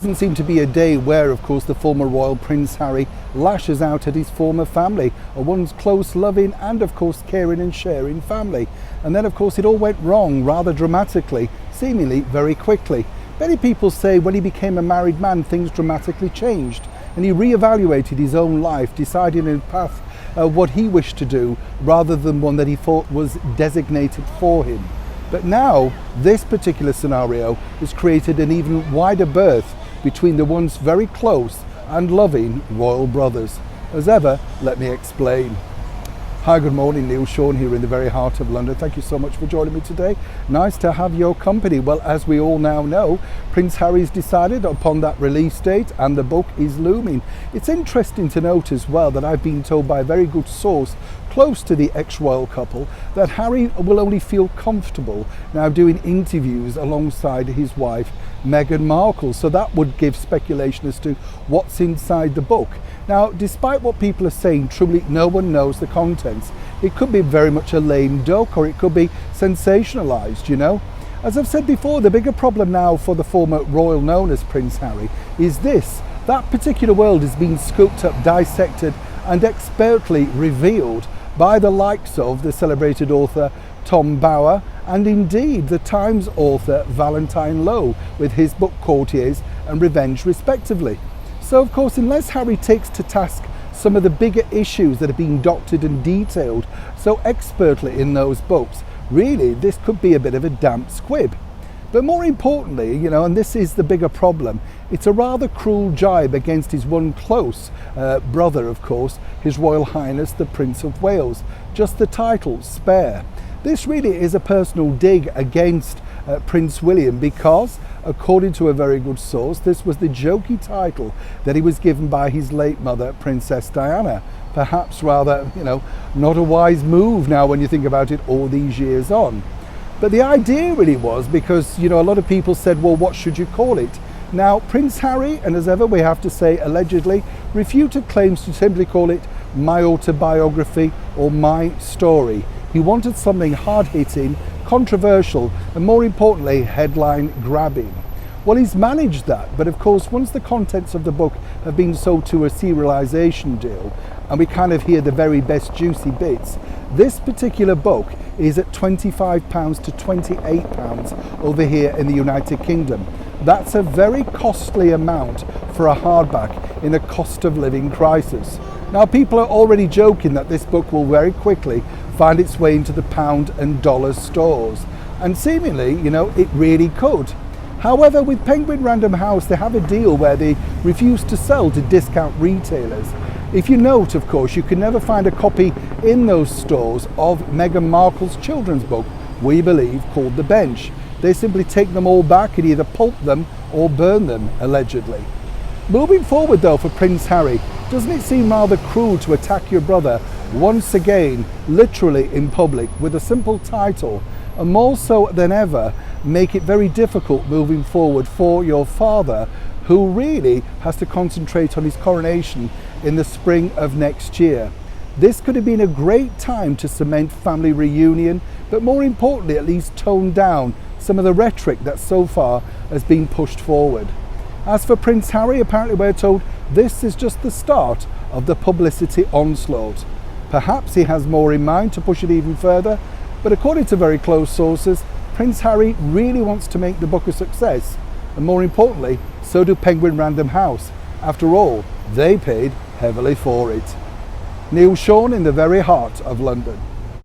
Doesn't seem to be a day where, of course, the former royal Prince Harry lashes out at his former family, a once close, loving and, of course, caring and sharing family. And then, of course, it all went wrong rather dramatically, seemingly very quickly. Many people say when he became a married man, things dramatically changed and he re-evaluated his own life, deciding a path what he wished to do rather than one that he thought was designated for him. But now, this particular scenario has created an even wider berth between the once very close and loving royal brothers. As ever, let me explain. Hi, good morning, Neil Sean here in the very heart of London. Thank you so much for joining me today. Nice to have your company. Well, as we all now know, Prince Harry's decided upon that release date and the book is looming. It's interesting to note as well that I've been told by a very good source close to the ex-royal couple that Harry will only feel comfortable now doing interviews alongside his wife Meghan Markle, so that would give speculation as to what's inside the book. Now, despite what people are saying, truly no one knows the contents. It could be very much a lame joke or it could be sensationalized, you know. As I've said before, the bigger problem now for the former royal known as Prince Harry is this: that particular world is being scooped up, dissected and expertly revealed by the likes of the celebrated author Tom Bower and indeed the Times author Valentine Lowe with his book Courtiers and Revenge respectively. So of course, unless Harry takes to task some of the bigger issues that are being doctored and detailed so expertly in those books, really this could be a bit of a damp squib. But more importantly, you know, and this is the bigger problem, it's a rather cruel jibe against his one close brother, of course, His Royal Highness the Prince of Wales. Just the title, Spare. This really is a personal dig against Prince William because, according to a very good source, this was the jokey title that he was given by his late mother, Princess Diana. Perhaps rather, you know, not a wise move now when you think about it all these years on. But the idea really was because, you know, a lot of people said, well, what should you call it? Now, Prince Harry, and as ever we have to say allegedly, refuted claims to simply call it My Autobiography or My Story. He wanted something hard-hitting, controversial, and more importantly, headline-grabbing. Well, he's managed that, but of course, once the contents of the book have been sold to a serialization deal, and we kind of hear the very best juicy bits, this particular book is at £25 to £28 over here in the United Kingdom. That's a very costly amount for a hardback in a cost of living crisis. Now, people are already joking that this book will very quickly find its way into the pound and dollar stores. And seemingly, you know, it really could. However, with Penguin Random House, they have a deal where they refuse to sell to discount retailers. If you note, of course, you can never find a copy in those stores of Meghan Markle's children's book, we believe, called The Bench. They simply take them all back and either pulp them or burn them, allegedly. Moving forward though for Prince Harry, doesn't it seem rather cruel to attack your brother once again, literally in public, with a simple title, and more so than ever, make it very difficult moving forward for your father, who really has to concentrate on his coronation in the spring of next year? This could have been a great time to cement family reunion, but more importantly, at least tone down some of the rhetoric that so far has been pushed forward. As for Prince Harry, apparently we're told this is just the start of the publicity onslaught. Perhaps he has more in mind to push it even further, but according to very close sources, Prince Harry really wants to make the book a success, and more importantly, so do Penguin Random House. After all, they paid heavily for it. Neil Sean in the very heart of London.